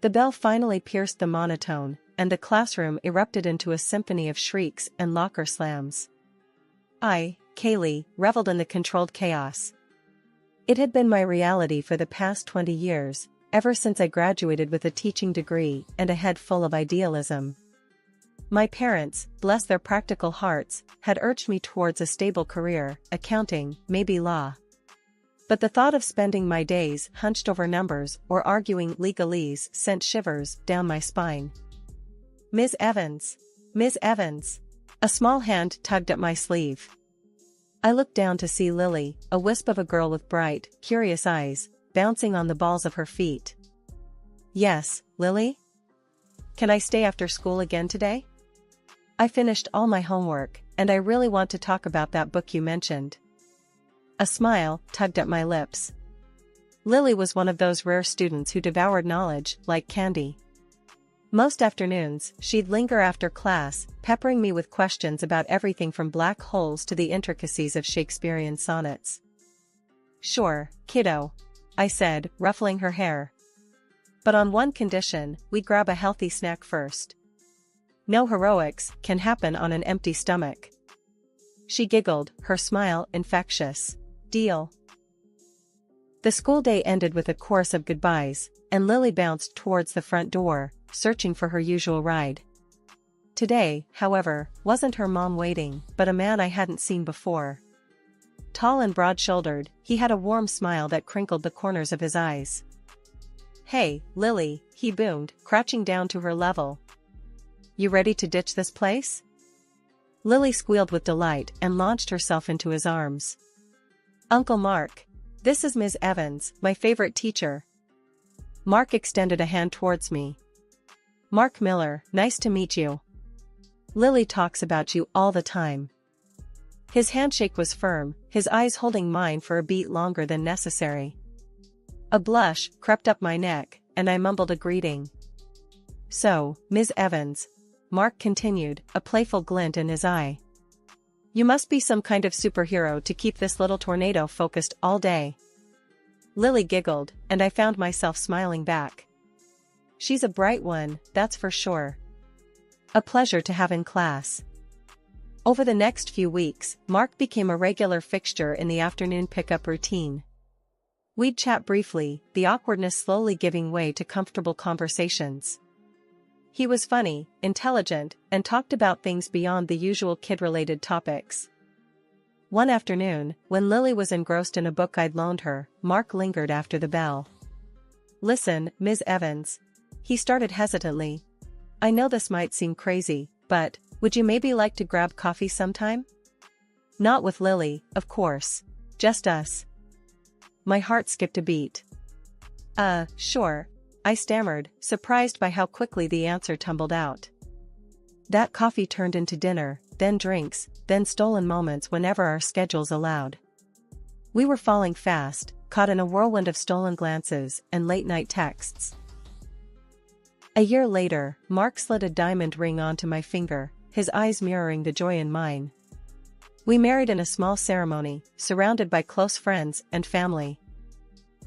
The bell finally pierced the monotone, and the classroom erupted into a symphony of shrieks and locker slams. I, Kaylee, reveled in the controlled chaos. It had been my reality for the past 20 years, ever since I graduated with a teaching degree and a head full of idealism. My parents, bless their practical hearts, had urged me towards a stable career, accounting, maybe law. But the thought of spending my days hunched over numbers or arguing legalese sent shivers down my spine. Ms. Evans! Ms. Evans! A small hand tugged at my sleeve. I looked down to see Lily, a wisp of a girl with bright, curious eyes, bouncing on the balls of her feet. Yes, Lily? Can I stay after school again today? I finished all my homework, and I really want to talk about that book you mentioned. A smile tugged at my lips. Lily was one of those rare students who devoured knowledge like candy. Most afternoons, she'd linger after class, peppering me with questions about everything from black holes to the intricacies of Shakespearean sonnets. Sure, kiddo, I said, ruffling her hair. But on one condition, we grab a healthy snack first. No heroics can happen on an empty stomach. She giggled, her smile infectious. Deal. The school day ended with a chorus of goodbyes, and Lily bounced towards the front door, searching for her usual ride. Today, however, wasn't her mom waiting, but a man I hadn't seen before. Tall and broad-shouldered, he had a warm smile that crinkled the corners of his eyes. Hey, Lily, he boomed, crouching down to her level. You ready to ditch this place? Lily squealed with delight and launched herself into his arms. Uncle Mark. This is Ms. Evans, my favorite teacher. Mark extended a hand towards me. Mark Miller, nice to meet you. Lily talks about you all the time. His handshake was firm, his eyes holding mine for a beat longer than necessary. A blush crept up my neck, and I mumbled a greeting. So, Ms. Evans, Mark continued, a playful glint in his eye. You must be some kind of superhero to keep this little tornado focused all day. Lily giggled, and I found myself smiling back. She's a bright one, that's for sure. A pleasure to have in class. Over the next few weeks, Mark became a regular fixture in the afternoon pickup routine. We'd chat briefly, the awkwardness slowly giving way to comfortable conversations. He was funny, intelligent, and talked about things beyond the usual kid-related topics. One afternoon, when Lily was engrossed in a book I'd loaned her, Mark lingered after the bell. Listen, Ms. Evans. He started hesitantly. I know this might seem crazy, but, would you maybe like to grab coffee sometime? Not with Lily, of course. Just us. My heart skipped a beat. Sure. I stammered, surprised by how quickly the answer tumbled out. That coffee turned into dinner, then drinks, then stolen moments whenever our schedules allowed. We were falling fast, caught in a whirlwind of stolen glances and late-night texts. A year later, Mark slid a diamond ring onto my finger, his eyes mirroring the joy in mine. We married in a small ceremony, surrounded by close friends and family.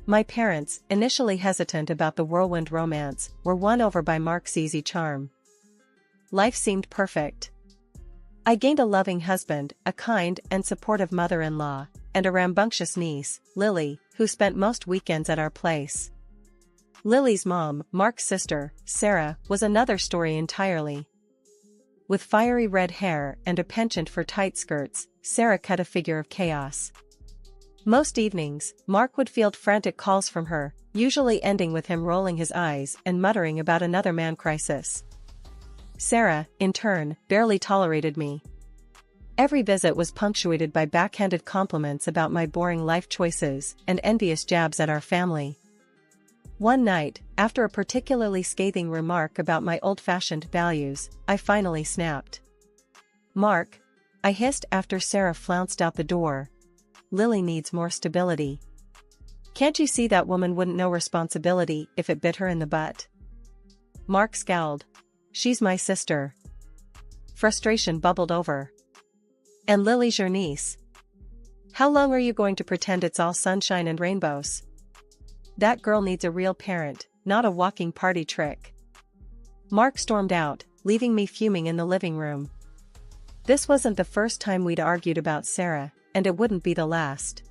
My parents, initially hesitant about the whirlwind romance, were won over by Mark's easy charm. Life seemed perfect. I gained a loving husband, a kind and supportive mother-in-law, and a rambunctious niece, Lily, who spent most weekends at our place. Lily's mom, Mark's sister, Sarah, was another story entirely. With fiery red hair and a penchant for tight skirts, Sarah cut a figure of chaos. Most evenings, Mark would field frantic calls from her, usually ending with him rolling his eyes and muttering about another man crisis. Sarah, in turn, barely tolerated me. Every visit was punctuated by backhanded compliments about my boring life choices and envious jabs at our family. One night, after a particularly scathing remark about my old-fashioned values, I finally snapped. Mark, I hissed after Sarah flounced out the door. Lily needs more stability. Can't you see that woman wouldn't know responsibility if it bit her in the butt? Mark scowled. She's my sister. Frustration bubbled over. And Lily's your niece. How long are you going to pretend it's all sunshine and rainbows? That girl needs a real parent, not a walking party trick. Mark stormed out, leaving me fuming in the living room. This wasn't the first time we'd argued about Sarah, and it wouldn't be the last.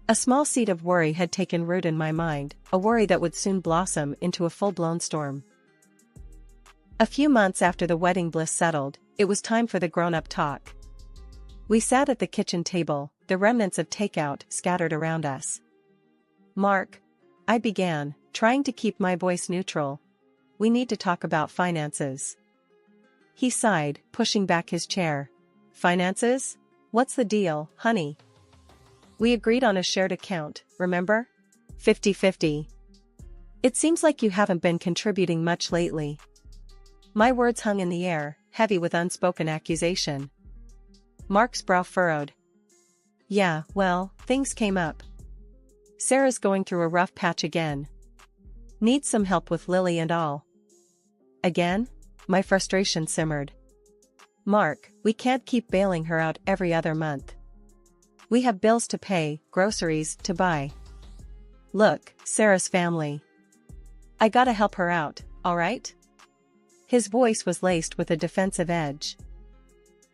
A small seed of worry had taken root in my mind, a worry that would soon blossom into a full-blown storm. A few months after the wedding bliss settled, it was time for the grown-up talk. We sat at the kitchen table, the remnants of takeout scattered around us. "Mark," I began, trying to keep my voice neutral, "we need to talk about finances." He sighed, pushing back his chair. "Finances? What's the deal, honey? We agreed on a shared account, remember? 50-50. It seems like you haven't been contributing much lately." My words hung in the air, heavy with unspoken accusation. Mark's brow furrowed. "Yeah, well, things came up. Sarah's going through a rough patch again. Needs some help with Lily and all." "Again?" My frustration simmered. "Mark, we can't keep bailing her out every other month. We have bills to pay, groceries to buy. Look, Sarah's family. I gotta help her out, alright?" His voice was laced with a defensive edge.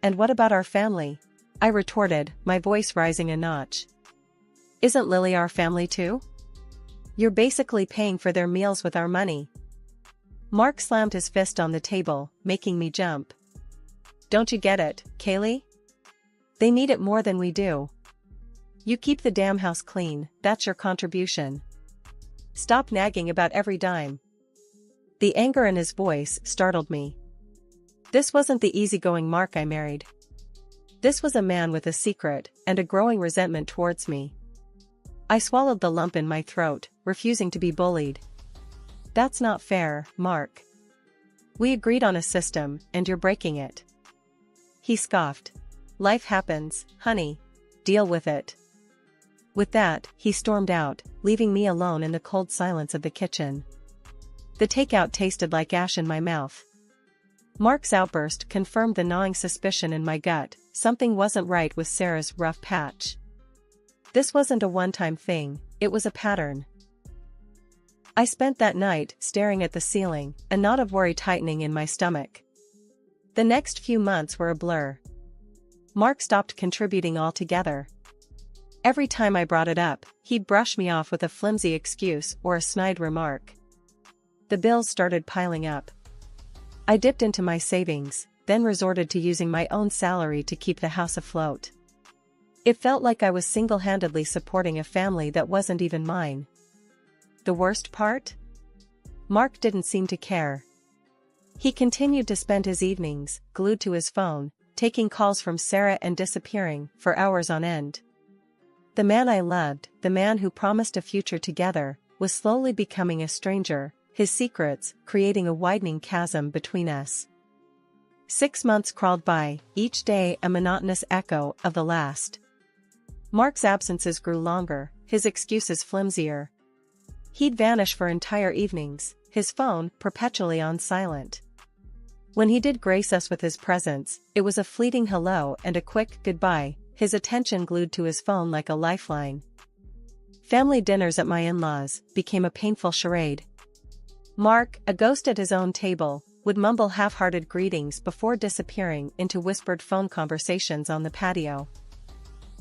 "And what about our family?" I retorted, my voice rising a notch. "Isn't Lily our family too? You're basically paying for their meals with our money." Mark slammed his fist on the table, making me jump. "Don't you get it, Kaylee? They need it more than we do. You keep the damn house clean, that's your contribution. Stop nagging about every dime." The anger in his voice startled me. This wasn't the easygoing Mark I married. This was a man with a secret, and a growing resentment towards me. I swallowed the lump in my throat, refusing to be bullied. "That's not fair, Mark. We agreed on a system, and you're breaking it." He scoffed. "Life happens, honey. Deal with it." With that, he stormed out, leaving me alone in the cold silence of the kitchen. The takeout tasted like ash in my mouth. Mark's outburst confirmed the gnawing suspicion in my gut, something wasn't right with Sarah's rough patch. This wasn't a one-time thing, it was a pattern. I spent that night staring at the ceiling, a knot of worry tightening in my stomach. The next few months were a blur. Mark stopped contributing altogether. Every time I brought it up, he'd brush me off with a flimsy excuse or a snide remark. The bills started piling up. I dipped into my savings, then resorted to using my own salary to keep the house afloat. It felt like I was single-handedly supporting a family that wasn't even mine. The worst part? Mark didn't seem to care. He continued to spend his evenings, glued to his phone, taking calls from Sarah and disappearing, for hours on end. The man I loved, the man who promised a future together, was slowly becoming a stranger, his secrets creating a widening chasm between us. 6 months crawled by, each day a monotonous echo of the last. Mark's absences grew longer, his excuses flimsier. He'd vanish for entire evenings, his phone perpetually on silent. When he did grace us with his presence, it was a fleeting hello and a quick goodbye, his attention glued to his phone like a lifeline. Family dinners at my in-laws became a painful charade. Mark, a ghost at his own table, would mumble half-hearted greetings before disappearing into whispered phone conversations on the patio.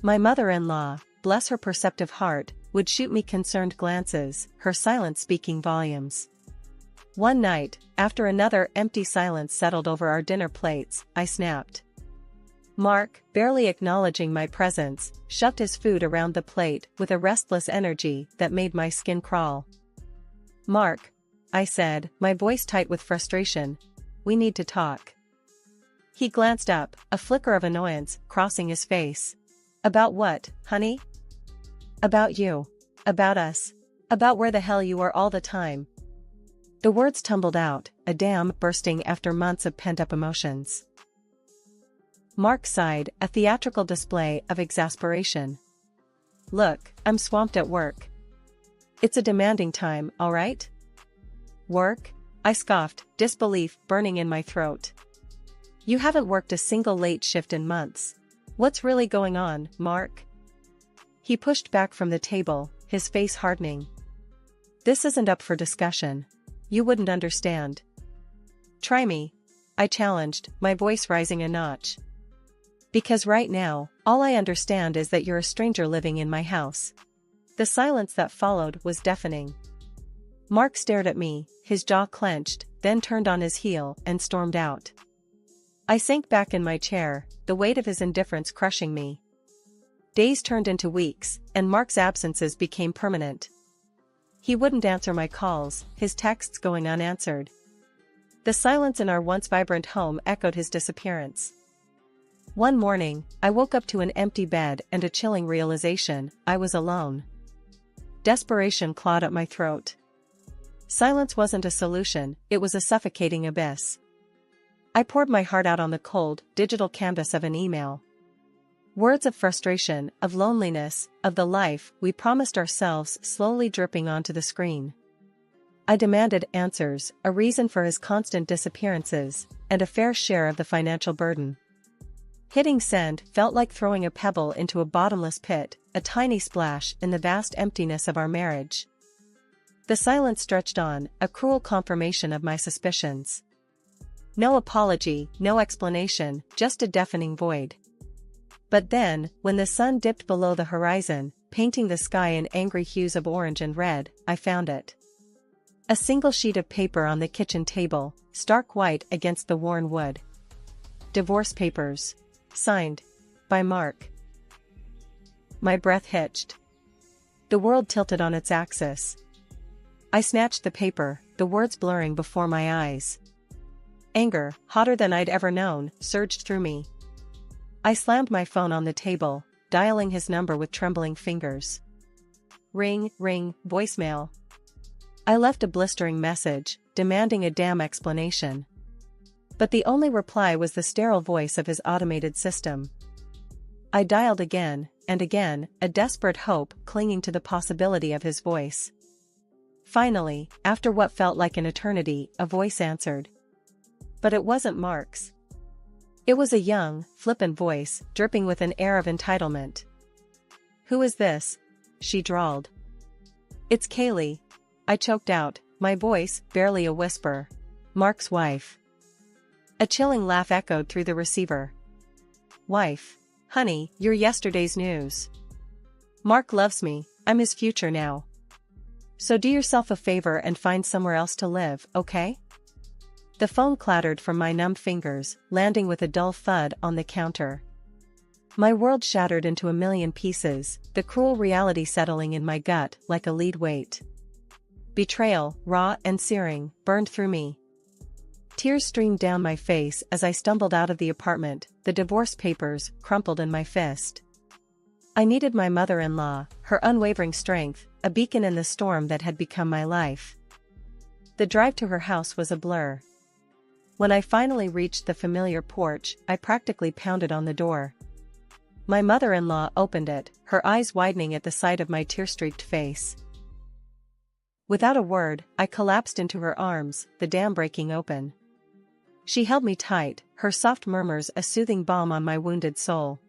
My mother-in-law, bless her perceptive heart, would shoot me concerned glances, her silence speaking volumes. One night, after another empty silence settled over our dinner plates, I snapped. Mark, barely acknowledging my presence, shoved his food around the plate with a restless energy that made my skin crawl. "Mark," I said, my voice tight with frustration, "we need to talk." He glanced up, a flicker of annoyance crossing his face. "About what, honey?" "About you. About us. About where the hell you are all the time." The words tumbled out, a dam bursting after months of pent-up emotions. Mark sighed, a theatrical display of exasperation. "Look, I'm swamped at work. It's a demanding time, all right?" "Work?" I scoffed, disbelief burning in my throat. "You haven't worked a single late shift in months. What's really going on, Mark?" He pushed back from the table, his face hardening. This isn't up for discussion. You wouldn't understand. Try me, I challenged, my voice rising a notch. Because right now, all I understand is that you're a stranger living in my house. The silence that followed was deafening. Mark stared at me, his jaw clenched, then turned on his heel and stormed out. I sank back in my chair, the weight of his indifference crushing me. Days turned into weeks, and Mark's absences became permanent. He wouldn't answer my calls, his texts going unanswered. The silence in our once vibrant home echoed his disappearance. One morning, I woke up to an empty bed and a chilling realization: I was alone. Desperation clawed at my throat. Silence wasn't a solution, it was a suffocating abyss. I poured my heart out on the cold, digital canvas of an email. Words of frustration, of loneliness, of the life we promised ourselves slowly dripping onto the screen. I demanded answers, a reason for his constant disappearances, and a fair share of the financial burden. Hitting send felt like throwing a pebble into a bottomless pit, a tiny splash in the vast emptiness of our marriage. The silence stretched on, a cruel confirmation of my suspicions. No apology, no explanation, just a deafening void. But then, when the sun dipped below the horizon, painting the sky in angry hues of orange and red, I found it. A single sheet of paper on the kitchen table, stark white against the worn wood. Divorce papers. Signed. By Mark. My breath hitched. The world tilted on its axis. I snatched the paper, the words blurring before my eyes. Anger, hotter than I'd ever known, surged through me. I slammed my phone on the table, dialing his number with trembling fingers. Ring, ring, voicemail. I left a blistering message, demanding a damn explanation. But the only reply was the sterile voice of his automated system. I dialed again, and again, a desperate hope clinging to the possibility of his voice. Finally, after what felt like an eternity, a voice answered. But it wasn't Mark's. It was a young, flippant voice, dripping with an air of entitlement. "Who is this?" she drawled. "It's Kaylee," I choked out, my voice barely a whisper. "Mark's wife." A chilling laugh echoed through the receiver. "Wife? Honey, you're yesterday's news. Mark loves me, I'm his future now. So do yourself a favor and find somewhere else to live, okay?" The phone clattered from my numb fingers, landing with a dull thud on the counter. My world shattered into a million pieces, the cruel reality settling in my gut like a lead weight. Betrayal, raw and searing, burned through me. Tears streamed down my face as I stumbled out of the apartment, the divorce papers crumpled in my fist. I needed my mother-in-law, her unwavering strength, a beacon in the storm that had become my life. The drive to her house was a blur. When I finally reached the familiar porch, I practically pounded on the door. My mother-in-law opened it, her eyes widening at the sight of my tear-streaked face. Without a word, I collapsed into her arms, the dam breaking open. She held me tight, her soft murmurs a soothing balm on my wounded soul.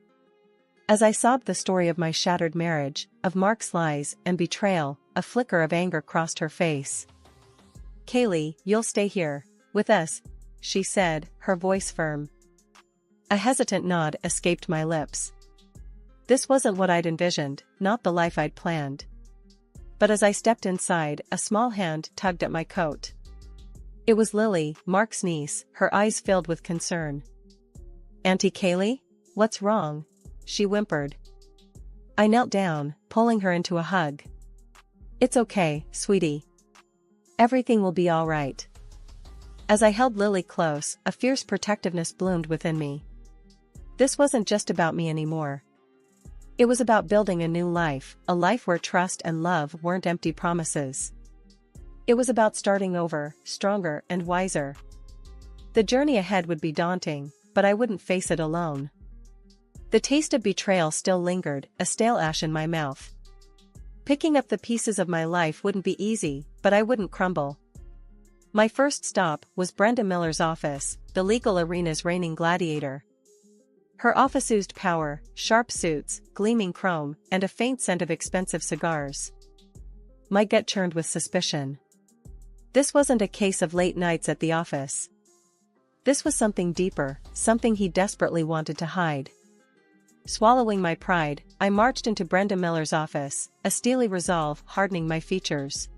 As I sobbed the story of my shattered marriage, of Mark's lies and betrayal, a flicker of anger crossed her face. "Kaylee, you'll stay here, with us," she said, her voice firm. A hesitant nod escaped my lips. This wasn't what I'd envisioned, not the life I'd planned. But as I stepped inside, a small hand tugged at my coat. It was Lily, Mark's niece, her eyes filled with concern. "Auntie Kaylee? What's wrong?" she whimpered. I knelt down, pulling her into a hug. "It's okay, sweetie. Everything will be all right." As I held Lily close, a fierce protectiveness bloomed within me. This wasn't just about me anymore. It was about building a new life, a life where trust and love weren't empty promises. It was about starting over, stronger and wiser. The journey ahead would be daunting, but I wouldn't face it alone. The taste of betrayal still lingered, a stale ash in my mouth. Picking up the pieces of my life wouldn't be easy, but I wouldn't crumble. My first stop was Brenda Miller's office, the legal arena's reigning gladiator. Her office oozed power, sharp suits, gleaming chrome, and a faint scent of expensive cigars. my gut churned with suspicion. This wasn't a case of late nights at the office. This was something deeper, something he desperately wanted to hide. Swallowing my pride, I marched into Brenda Miller's office, a steely resolve hardening my features.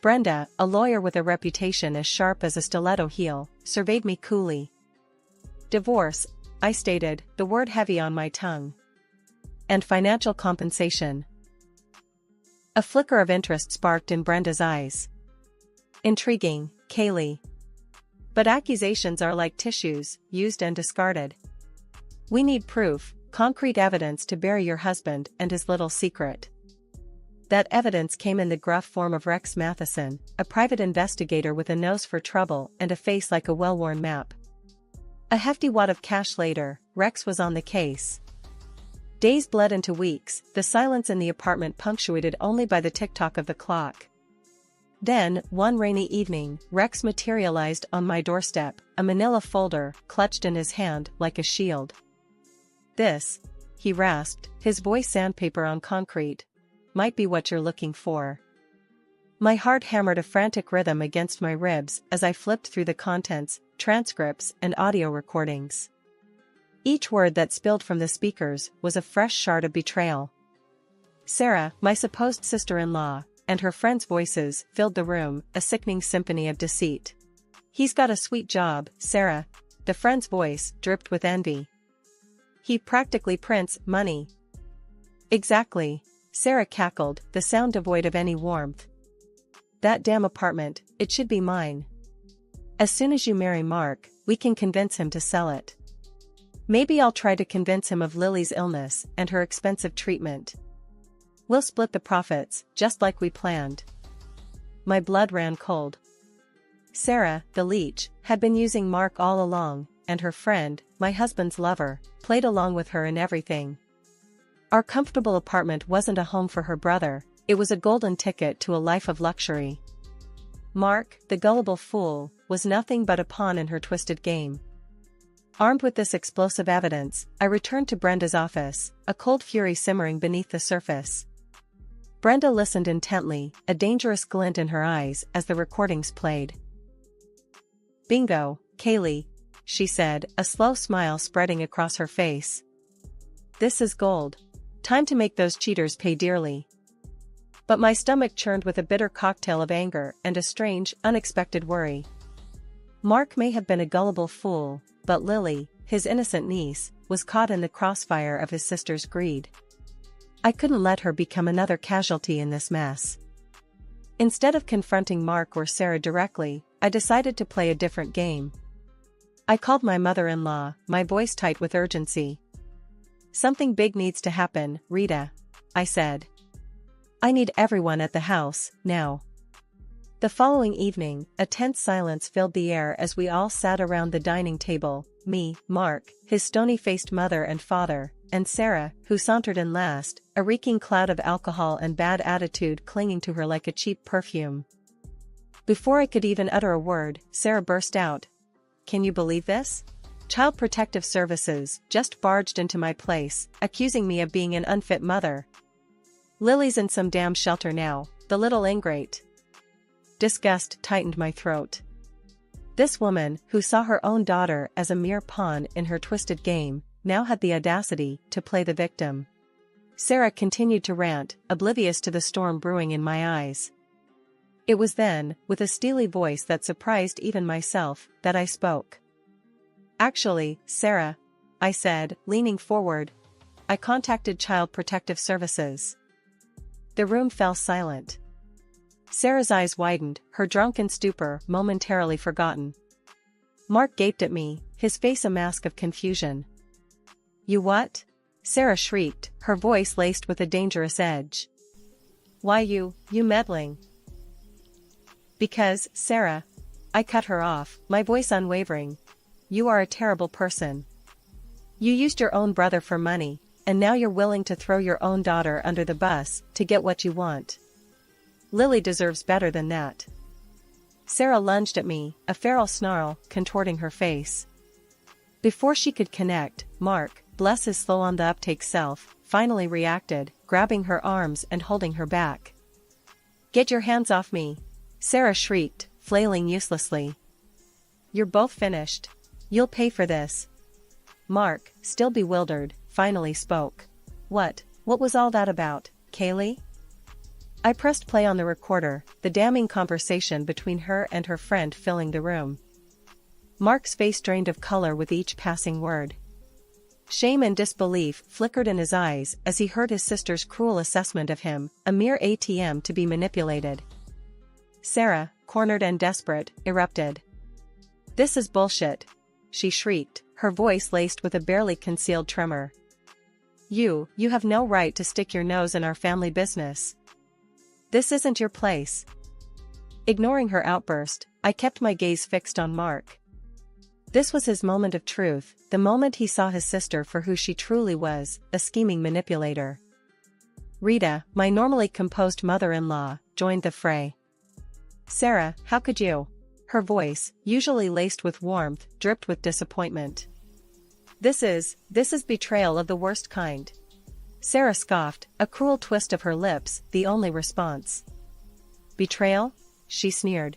Brenda, a lawyer with a reputation as sharp as a stiletto heel, surveyed me coolly. Divorce, I stated, the word heavy on my tongue. And financial compensation. A flicker of interest sparked in Brenda's eyes. Intriguing, Kaylee. But accusations are like tissues, used and discarded. We need proof, concrete evidence to bury your husband and his little secret. That evidence came in the gruff form of Rex Matheson, a private investigator with a nose for trouble and a face like a well-worn map. A hefty wad of cash later, Rex was on the case. Days bled into weeks, the silence in the apartment punctuated only by the tick-tock of the clock. Then, one rainy evening, Rex materialized on my doorstep, a manila folder clutched in his hand like a shield. This, he rasped, his voice sandpaper on concrete, might be what you're looking for. My heart hammered a frantic rhythm against my ribs as I flipped through the contents, transcripts, and audio recordings. Each word that spilled from the speakers was a fresh shard of betrayal. Sarah, my supposed sister-in-law, and her friends' voices filled the room, a sickening symphony of deceit. He's got a sweet job, Sarah, the friend's voice dripped with envy. He practically prints money. Exactly, Sarah cackled, the sound devoid of any warmth. That damn apartment, it should be mine. As soon as you marry Mark, we can convince him to sell it. Maybe I'll try to convince him of Lily's illness and her expensive treatment. We'll split the profits, just like we planned. My blood ran cold. Sarah, the leech, had been using Mark all along, and her friend, my husband's lover, played along with her in everything. Our comfortable apartment wasn't a home for her brother, it was a golden ticket to a life of luxury. Mark, the gullible fool, was nothing but a pawn in her twisted game. Armed with this explosive evidence, I returned to Brenda's office, a cold fury simmering beneath the surface. Brenda listened intently, a dangerous glint in her eyes as the recordings played. Bingo, Kaylee, she said, a slow smile spreading across her face. This is gold. Time to make those cheaters pay dearly. But my stomach churned with a bitter cocktail of anger and a strange, unexpected worry. Mark may have been a gullible fool, but Lily, his innocent niece, was caught in the crossfire of his sister's greed. I couldn't let her become another casualty in this mess. Instead of confronting Mark or Sarah directly, I decided to play a different game. I called my mother-in-law, my voice tight with urgency. Something big needs to happen, Rita, I said. I need everyone at the house, now. The following evening, a tense silence filled the air as we all sat around the dining table, me, Mark, his stony-faced mother and father, and Sarah, who sauntered in last, a reeking cloud of alcohol and bad attitude clinging to her like a cheap perfume. Before I could even utter a word, Sarah burst out. Can you believe this? Child Protective Services just barged into my place, accusing me of being an unfit mother. Lily's in some damn shelter now, the little ingrate. Disgust tightened my throat. This woman, who saw her own daughter as a mere pawn in her twisted game, now had the audacity to play the victim. Sarah continued to rant, oblivious to the storm brewing in my eyes. It was then, with a steely voice that surprised even myself, that I spoke. Actually, Sarah, I said, leaning forward, I contacted Child Protective Services. The room fell silent. Sarah's eyes widened, her drunken stupor momentarily forgotten. Mark gaped at me, his face a mask of confusion. You what? Sarah shrieked, her voice laced with a dangerous edge. Why you meddling? Because, Sarah, I cut her off, my voice unwavering. You are a terrible person. You used your own brother for money, and now you're willing to throw your own daughter under the bus to get what you want. Lily deserves better than that. Sarah lunged at me, a feral snarl contorting her face. Before she could connect, Mark, bless his slow on the uptake self, finally reacted, grabbing her arms and holding her back. Get your hands off me! Sarah shrieked, flailing uselessly. You're both finished. You'll pay for this. Mark, still bewildered, finally spoke. What was all that about, Kaylee? I pressed play on the recorder, the damning conversation between her and her friend filling the room. Mark's face drained of color with each passing word. Shame and disbelief flickered in his eyes as he heard his sister's cruel assessment of him, a mere ATM to be manipulated. Sarah, cornered and desperate, erupted. This is bullshit, she shrieked, her voice laced with a barely concealed tremor. You have no right to stick your nose in our family business. This isn't your place. Ignoring her outburst, I kept my gaze fixed on Mark. This was his moment of truth, the moment he saw his sister for who she truly was, a scheming manipulator. Rita, my normally composed mother-in-law, joined the fray. Sarah, how could you? Her voice, usually laced with warmth, dripped with disappointment. This is betrayal of the worst kind. Sarah scoffed, a cruel twist of her lips, the only response. Betrayal? She sneered.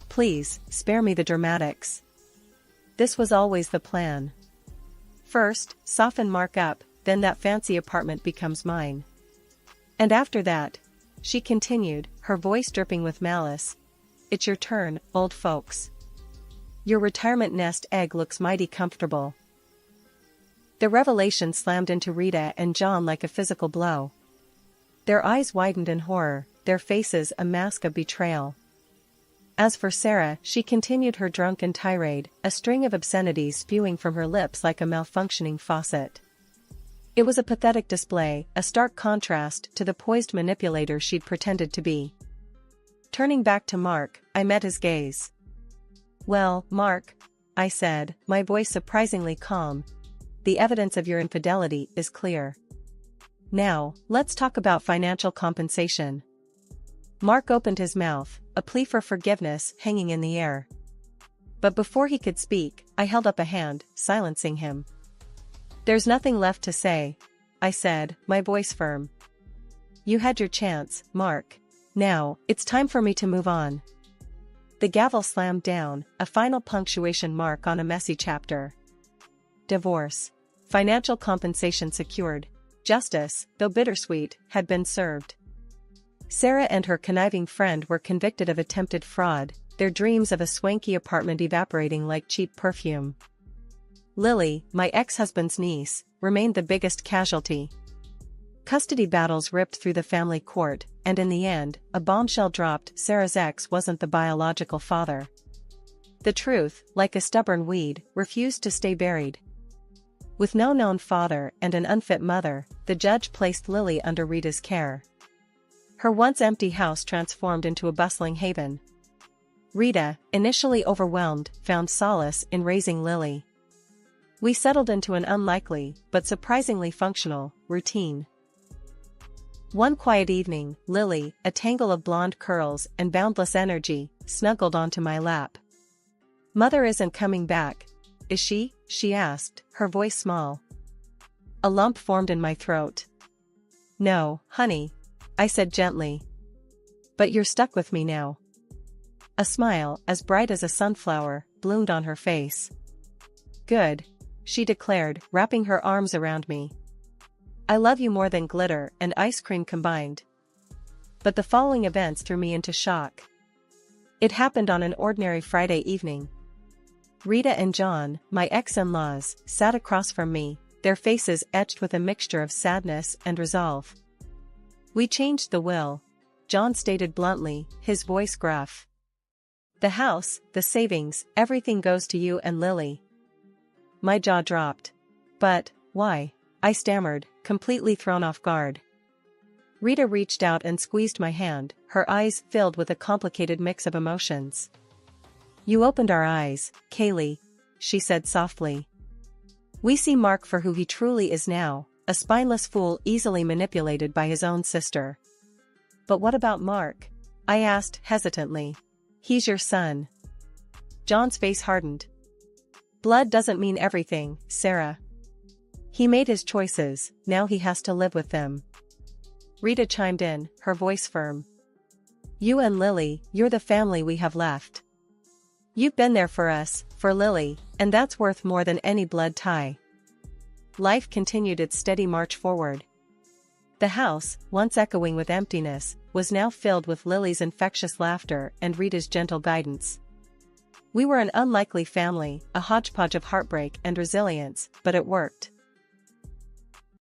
Please, spare me the dramatics. This was always the plan. First, soften Mark up, then that fancy apartment becomes mine. And after that, she continued, her voice dripping with malice, it's your turn, old folks. Your retirement nest egg looks mighty comfortable. The revelation slammed into Rita and John like a physical blow. Their eyes widened in horror, their faces a mask of betrayal. As for Sarah, she continued her drunken tirade, a string of obscenities spewing from her lips like a malfunctioning faucet. It was a pathetic display, a stark contrast to the poised manipulator she'd pretended to be. Turning back to Mark, I met his gaze. Well, Mark, I said, my voice surprisingly calm, the evidence of your infidelity is clear. Now, let's talk about financial compensation. Mark opened his mouth, a plea for forgiveness hanging in the air. But before he could speak, I held up a hand, silencing him. There's nothing left to say, I said, my voice firm. You had your chance, Mark. Now, it's time for me to move on. The gavel slammed down, a final punctuation mark on a messy chapter. Divorce. Financial compensation secured. Justice, though bittersweet, had been served. Sarah and her conniving friend were convicted of attempted fraud, their dreams of a swanky apartment evaporating like cheap perfume. Lily, my ex-husband's niece, remained the biggest casualty. Custody battles ripped through the family court, and in the end, a bombshell dropped: Sarah's ex wasn't the biological father. The truth, like a stubborn weed, refused to stay buried. With no known father and an unfit mother, the judge placed Lily under Rita's care. Her once empty house transformed into a bustling haven. Rita, initially overwhelmed, found solace in raising Lily. We settled into an unlikely, but surprisingly functional, routine. One quiet evening, Lily, a tangle of blonde curls and boundless energy, snuggled onto my lap. Mother isn't coming back, is she? She asked, her voice small. A lump formed in my throat. No, honey, I said gently. But you're stuck with me now. A smile, as bright as a sunflower, bloomed on her face. Good, she declared, wrapping her arms around me. I love you more than glitter and ice cream combined. But the following events threw me into shock. It happened on an ordinary Friday evening. Rita and John, my ex-in-laws, sat across from me, their faces etched with a mixture of sadness and resolve. We changed the will, John stated bluntly, his voice gruff. The house, the savings, everything goes to you and Lily. My jaw dropped. But, why? I stammered, completely thrown off guard. Rita reached out and squeezed my hand, her eyes filled with a complicated mix of emotions. You opened our eyes, Kaylee, she said softly. We see Mark for who he truly is now, a spineless fool easily manipulated by his own sister. But what about Mark? I asked hesitantly. He's your son. John's face hardened. Blood doesn't mean everything, Sarah. He made his choices, now he has to live with them. Rita chimed in, her voice firm. You and Lily, you're the family we have left. You've been there for us, for Lily, and that's worth more than any blood tie. Life continued its steady march forward. The house, once echoing with emptiness, was now filled with Lily's infectious laughter and Rita's gentle guidance. We were an unlikely family, a hodgepodge of heartbreak and resilience, but it worked.